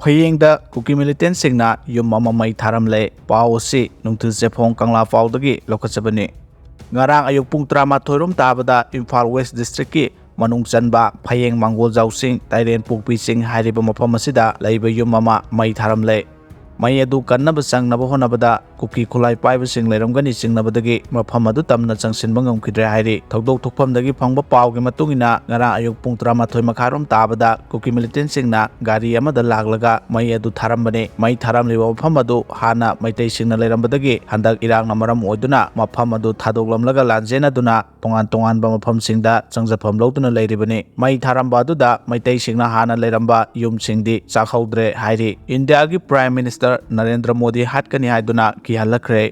ꯐꯌꯦꯡꯗ cookie ꯃꯤꯂꯤꯇꯦꯟꯠꯁꯤꯡꯅ ꯌꯨꯝ ꯑꯃ ꯃꯩ ꯊꯥꯔꯝꯂꯦ꯫ ꯄꯥꯎ ꯑꯁꯤ ꯅꯨꯡꯊꯤꯜ ꯆꯦꯐꯣꯡ ꯀꯪꯂꯥ ꯄꯥꯎꯗꯒꯤ ꯂꯧꯈꯠꯆꯕꯅꯤ꯫ ꯉꯔꯥꯡ ꯑꯌꯨꯛ ꯄꯨꯡ 12 ꯇꯥꯕꯗ ꯏꯝꯐꯥꯜ ꯋꯦꯁ ꯗꯤꯁꯇ꯭ꯔꯤꯛꯀꯤ ꯃꯅꯨꯡ ꯆꯟꯕ ꯐꯌꯦꯡ ꯃꯥꯡꯒꯣꯜꯖꯥꯎꯆꯤꯡ ꯇꯥꯏꯔꯦꯟ ꯄꯣꯛꯄꯤ ꯆꯤꯡ ꯍꯥꯏꯔꯤꯕ ꯃꯐꯝ ꯑꯁꯤꯗ ꯂꯩꯕ ꯌꯨꯝ ꯑꯃ ꯃꯩ ꯊꯥꯔꯝꯂꯦ꯫ ꯃꯩ ꯑꯗꯨ ꯀꯟꯅꯕ ꯆꯪꯅꯕ ꯍꯣꯠꯅꯕꯗ ꯀꯨꯀꯤ ꯈꯨꯠꯂꯥꯏ ꯄꯥꯏꯕꯁꯤꯡ ꯂꯩꯔꯝꯒꯅꯤ ꯆꯤꯡꯅꯕꯗꯒꯤ ꯃꯐꯝ ꯑꯗꯨ ꯇꯝꯅ ꯆꯪꯁꯤꯟꯕ ꯉꯝꯈꯤꯗ꯭ꯔꯦ ꯍꯥꯏꯔꯤ꯫ ꯊꯧꯗꯣꯛ ꯊꯣꯛꯐꯝꯗꯒꯤ ꯐꯪꯕ ꯄꯥꯎꯒꯤ ꯃꯇꯨꯡꯏꯟꯅ ꯉꯔꯥꯡ ꯑꯌꯨꯛ ꯄꯨꯡ 13 ꯇꯥꯕꯗ ꯀꯨꯀꯤ ꯃꯤꯂꯤꯇꯦꯟꯠꯁꯤꯡꯅ ꯒꯥꯔꯤ ꯑꯃꯗ ꯂꯥꯛꯂꯒ ꯃꯩ ꯑꯗꯨ ꯊꯥꯔꯝꯕꯅꯤ꯫ ꯃꯩ ꯊꯥꯔꯝꯂꯤꯕ ꯃꯐꯝ ꯑꯗꯨ ꯍꯥꯟꯅ ꯃꯩꯇꯩꯁꯤꯡꯅ ꯂꯩꯔꯝꯕꯗꯒꯤ ꯍꯟꯗꯛ ꯏꯔꯥꯡꯅ ꯃꯔꯝ ꯑꯣꯏꯗꯨꯅ ꯃꯐꯝ ꯑꯗꯨ ꯊꯥꯗꯣꯛꯂꯝꯂꯒ ꯂꯥꯟꯖꯦꯟꯅꯗꯨꯅ ꯇꯣꯉꯥꯟꯕ ꯃꯐꯝꯁꯤꯡꯗ ꯆꯪꯖꯐꯝ ꯂꯧꯗꯨꯅ ꯂꯩꯔꯤꯕꯅꯤ꯫ ꯃꯩ ꯊꯥꯔꯝꯕ ꯑꯗꯨꯗ ꯃꯩꯇꯩꯁꯤꯡꯅ ꯍꯥꯟꯅ ꯂꯩꯔꯝꯕ ꯌꯨꯝꯁꯤꯡꯗꯤ ꯆꯥꯛꯍꯧꯗ꯭ꯔꯦ ꯍꯥꯏꯔꯤ꯫ ꯏꯟꯗꯤꯌꯥꯒꯤ ꯄ꯭ꯔꯥꯏꯝ ꯃꯤꯅꯤꯁꯇꯔ ꯅꯔꯦꯟꯗ꯭ꯔ ꯃꯣꯗꯤ ꯍꯥꯠꯀꯅꯤ ꯍꯥꯏꯗꯨꯅ ꯀꯤꯍꯜꯂꯛꯈ꯭ꯔꯦ꯫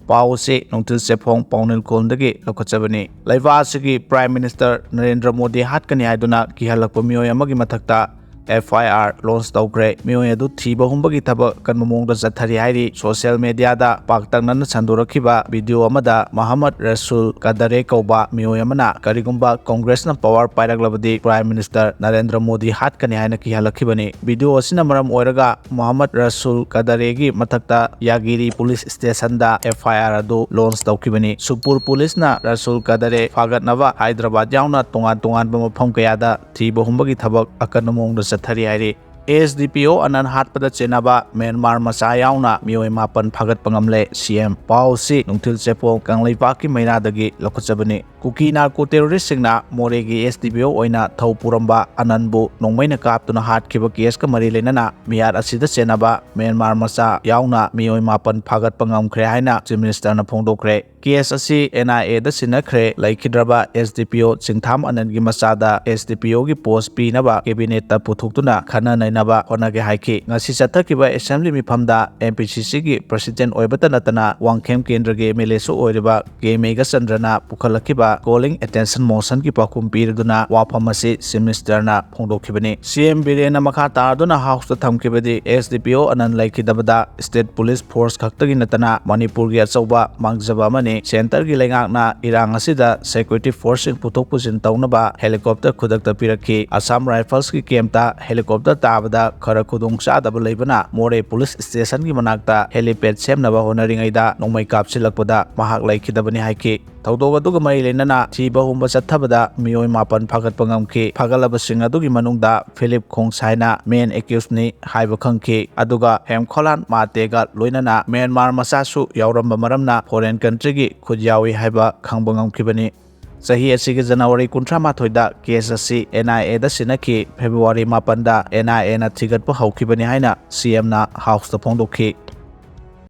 ꯄꯥꯎ ꯑꯁꯤ ꯅꯨꯡꯊꯤꯜ ꯆꯦꯐꯣꯡ ꯄꯥꯎꯅꯤꯜ ꯀꯣꯂꯣꯝꯗꯒꯤ ꯂꯧꯈꯠꯆꯕꯅꯤ꯫ ꯂꯩꯕꯥꯛ ꯑꯁꯤꯒꯤ ꯄ꯭ꯔꯥꯏꯝ ꯃꯤꯅꯤꯁꯇꯔ ꯅꯔꯦꯟꯗ꯭ꯔ ꯃꯣꯗꯤ ꯍꯥꯠꯀꯅꯤ ꯍꯥꯏꯗꯨꯅ ꯀꯤꯍꯜꯂꯛꯄ ꯃꯤꯑꯣꯏ ꯑꯃꯒꯤ ꯃꯊꯛꯇ FIR ꯂꯣꯟꯆ ꯇꯧꯈ꯭ꯔꯦ꯫ ꯃꯤꯑꯣꯏ ꯑꯗꯨ ꯊꯤꯕ ꯍꯨꯝꯕꯒꯤ ꯊꯕꯛ ꯑꯀꯟꯕ ꯃꯑꯣꯡꯗ ꯆꯠꯊꯔꯤ ꯍꯥꯏꯔꯤ꯫ ꯁꯣꯁꯤꯌꯦꯜ ꯃꯤꯗꯤꯌꯥꯗ ꯄꯥꯛꯇꯛꯅꯅ ꯁꯟꯗꯣꯔꯛꯈꯤꯕ ꯚꯤꯗꯤꯑꯣ ꯑꯃꯗ ꯃꯍꯃꯗ ꯔꯁꯨꯜ ꯀꯗꯔꯦ ꯀꯧꯕ ꯃꯤꯑꯣꯏ ꯑꯃꯅ ꯀꯔꯤꯒꯨꯝꯕ ꯀꯪꯒ꯭ꯔꯦꯁꯅ ꯄꯋꯥꯔ ꯄꯥꯏꯔꯛꯂꯕꯗꯤ ꯄ꯭ꯔꯥꯏꯝ ꯃꯤꯅꯤꯁꯇꯔ ꯅꯔꯦꯟꯗ꯭ꯔ ꯃꯣꯗꯤ ꯍꯥꯠꯀꯅꯤ ꯍꯥꯏꯅ ꯀꯤꯍꯜꯂꯛꯈꯤꯕꯅꯤ꯫ ꯚꯤꯗꯤꯑꯣ ꯑꯁꯤꯅ ꯃꯔꯝ ꯑꯣꯏꯔꯒ ꯃꯍꯃꯗ ꯔꯁꯨꯜ ꯀꯗꯔꯦꯒꯤ ꯃꯊꯛꯇ ꯌꯥꯒꯤꯔꯤ ꯄꯨꯂꯤꯁ ꯁ꯭ꯇꯦꯁꯟꯗ FIR ꯑꯗꯨ ꯂꯣꯟꯆ ꯇꯧꯈꯤꯕꯅꯤ꯫ ꯁꯨꯄꯨꯔ ꯄꯨꯂꯤꯁꯅ ꯔꯁꯨꯜ ꯀꯗꯔꯦ ꯐꯥꯒꯠꯅꯕ ꯍꯥꯏꯗ꯭ꯔꯕꯥꯗ ꯌꯥꯎꯅ ꯇꯣꯉꯥꯟꯕ ꯃꯐꯝ ꯀꯌꯥꯗ ꯊꯤꯕ ꯍꯨꯝꯕꯒꯤ ꯊꯕꯛ ꯑꯀꯟꯕ ꯃꯑꯣꯡꯗ ꯆꯠꯊꯔꯤ ꯍꯥꯏꯔꯤ꯫ SDPO ꯑꯅꯟ ꯍꯥꯠꯄꯗ ꯆꯦꯟꯅꯕ ꯃ꯭ꯌꯥꯟꯃꯥꯔ ꯃꯆꯥ ꯌꯥꯎꯅ ꯃꯤꯑꯣꯏ 9 ꯐꯥꯒꯠꯄ ꯉꯝꯂꯦ CM꯫ ꯄꯥꯎ ꯑꯁꯤ ꯅꯨꯡꯊꯤꯜ ꯆꯦꯐꯣꯡ ꯀꯪꯂꯩꯄꯥꯛꯀꯤ ꯃꯩꯔꯥꯗꯒꯤ ꯂꯧꯈꯠꯆꯕꯅꯤ꯫ ꯀꯨꯀꯤ ꯅꯥꯔꯀꯣ ꯇꯦꯔꯣꯔꯤꯁꯠꯁꯤꯡꯅ ꯃꯣꯔꯦꯒꯤ SDPO ꯑꯣꯏꯅ ꯊꯧ ꯄꯨꯔꯝꯕ ꯑꯅꯟꯕꯨ ꯅꯣꯡꯃꯩꯅ ꯀꯥꯞꯇꯨꯅ ꯍꯥꯠꯈꯤꯕ ꯀꯦꯁꯀ ꯃꯔꯤ ꯂꯩꯅꯅ ꯃꯤꯌꯥꯠ ꯑꯁꯤꯗ ꯆꯦꯟꯅꯕ ꯃ꯭ꯌꯥꯟꯃꯥꯔ ꯃꯆꯥ ꯌꯥꯎꯅ ꯃꯤꯑꯣꯏ 9 ꯐꯥꯒꯠꯄ ꯉꯝꯈ꯭ꯔꯦ ꯍꯥꯏꯅ ꯆꯤꯐ ꯃꯤꯅꯤꯁꯇꯔꯅ ꯐꯣꯡꯗꯣꯛꯈ꯭ꯔꯦ꯫ ꯀꯦꯁ ꯑꯁꯤ NIAꯗ ꯁꯤꯟꯅꯈ꯭ꯔꯦ꯫ ꯂꯩꯈꯤꯗ꯭ꯔꯕ SDPO ꯆꯤꯡꯊꯥꯝ ꯑꯅꯟꯒꯤ ꯃꯆꯥꯗ SDPOꯒꯤ ꯄꯣꯁꯠ ꯄꯤꯅꯕ ꯀꯦꯕꯤꯅꯦꯠꯇ ꯄꯨꯊꯣꯛꯇꯨꯅ ꯈꯟꯅ ꯅꯩꯅꯕ ꯍꯣꯠꯅꯒꯦ ꯍꯥꯏꯈꯤ꯫ ꯉꯁꯤ ꯆꯠꯊꯈꯤꯕ ꯑꯦꯁꯦꯝꯕ꯭ꯂꯤ ꯃꯤꯐꯝꯗ MPCCꯒꯤ ꯄ꯭ꯔꯁꯤꯗꯦꯟꯠ ꯑꯣꯏꯕꯇ ꯅꯠꯇꯅ ꯋꯥꯡꯈꯦꯝ ꯀꯦꯟꯗ꯭ꯔꯒꯤ MLAꯁꯨ ꯑꯣꯏꯔꯤꯕ K ꯃꯦꯘꯆꯟꯗ꯭ꯔꯅ ꯄꯨꯈꯠꯂꯛꯈꯤꯕ ꯀꯣꯂꯤꯡ ꯑꯦꯇꯦꯟꯁꯟ ꯃꯣꯁꯟꯒꯤ ꯄꯥꯎꯈꯨꯝ ꯄꯤꯔꯗꯨꯅ ꯋꯥꯐꯝ ꯑꯁꯤ ꯆꯤꯐ ꯃꯤꯅꯤꯁꯇꯔꯅ ꯐꯣꯡꯗꯣꯛꯈꯤꯕꯅꯤ꯫ CM ꯕꯤꯔꯦꯟꯅ ꯃꯈꯥ ꯇꯥꯗꯨꯅ ꯍꯥꯎꯁꯇ ꯊꯝꯈꯤꯕꯗꯤ SDPO ꯑꯅꯟ ꯂꯩꯈꯤꯗꯕꯗ ꯁ꯭ꯇꯦꯠ ꯄꯨꯂꯤꯁ ꯐꯣꯔꯁ ꯈꯛꯇꯒꯤ ꯅꯠꯇꯅ ꯃꯅꯤꯄꯨꯔꯒꯤ ꯑꯆꯧꯕ ꯃꯥꯡꯖꯕ ꯑꯃꯅꯤ꯫ ꯁꯦꯟꯇꯔꯒꯤ ꯂꯩꯉꯥꯛꯅ ꯏꯔꯥꯡ ꯑꯁꯤꯗ ꯁꯦꯀ꯭ꯌꯨꯔꯤꯇꯤ ꯐꯣꯔꯁꯁꯤꯡ ꯄꯨꯊꯣꯛ ꯄꯨꯁꯤꯟ ꯇꯧꯅꯕ ꯍꯦꯂꯤꯀꯣꯞꯇꯔ ꯈꯨꯗꯛꯇ ꯄꯤꯔꯛꯈꯤ꯫ ꯑꯁꯥꯝ ꯔꯥꯏꯐꯜꯁꯀꯤ ꯀꯦꯝꯞꯇ ꯍꯦꯂꯤꯀꯣꯞꯇꯔ ꯇꯥꯕꯗ ꯈꯔ ꯈꯨꯗꯣꯡꯆꯥꯗꯕ ꯂꯩꯕꯅ ꯃꯣꯔꯦ ꯄꯨꯂꯤꯁ ꯁ꯭ꯇꯦꯁꯟꯒꯤ ꯃꯅꯥꯛꯇ ꯍꯦꯂꯤꯄꯦꯗ ꯁꯦꯝꯅꯕ ꯍꯣꯠꯅꯔꯤꯉꯩꯗ ꯅꯣꯡꯃꯩ ꯀꯥꯞꯁꯤꯜꯂꯛꯄꯗ ꯃꯍꯥꯛ ꯂꯩꯈꯤꯗꯕꯅꯤ ꯍꯥꯏꯈꯤ꯫ ꯊꯧꯗꯣꯛ ꯑꯗꯨꯒ ꯃꯔꯤ ꯂꯩꯅꯅ ꯊꯤꯕ ꯍꯨꯝꯕ ꯆꯠꯊꯕꯗ ꯃꯤꯑꯣꯏ 9 ꯐꯥꯒꯠꯄ ꯉꯝꯈꯤ꯫ ꯐꯥꯒꯠꯂꯕꯁꯤꯡ ꯑꯗꯨꯒꯤ ꯃꯅꯨꯡꯗ ꯐꯤꯂꯤꯞ ꯈꯣꯡꯁꯥꯏꯅ ꯃꯦꯟ ꯑꯦꯀ꯭ꯌꯨꯖꯅꯤ ꯍꯥꯏꯕ ꯈꯪꯈꯤ꯫ ꯑꯗꯨꯒ ꯍꯦꯝꯈꯣꯂꯥꯟ ꯃꯥꯇꯦꯒ ꯂꯣꯏꯅꯅ ꯃ꯭ꯌꯥꯟꯃꯥꯔ ꯃꯆꯥꯁꯨ ꯌꯥꯎꯔꯝꯕ ꯃꯔꯝꯅ ꯐꯣꯔꯦꯟ ꯀꯟꯇ꯭ꯔꯤꯒꯤ ꯈꯨꯠ ꯌꯥꯎꯏ ꯍꯥꯏꯕ ꯈꯪꯕ ꯉꯝꯈꯤꯕꯅꯤ꯫ ꯆꯍꯤ ꯑꯁꯤꯒꯤ ꯖꯅꯋꯥꯔꯤ 18ꯗ ꯀꯦꯁ ꯑꯁꯤ NIAꯗ ꯁꯤꯟꯅꯈꯤ꯫ ꯐꯦꯕ꯭ꯔꯨꯋꯥꯔꯤ 9ꯗ NIAꯅ ꯊꯤꯒꯠꯄ ꯍꯧꯈꯤꯕꯅꯤ ꯍꯥꯏꯅ CMꯅ ꯍꯥꯎꯁꯇ ꯐꯣꯡꯗꯣꯛꯈꯤ꯫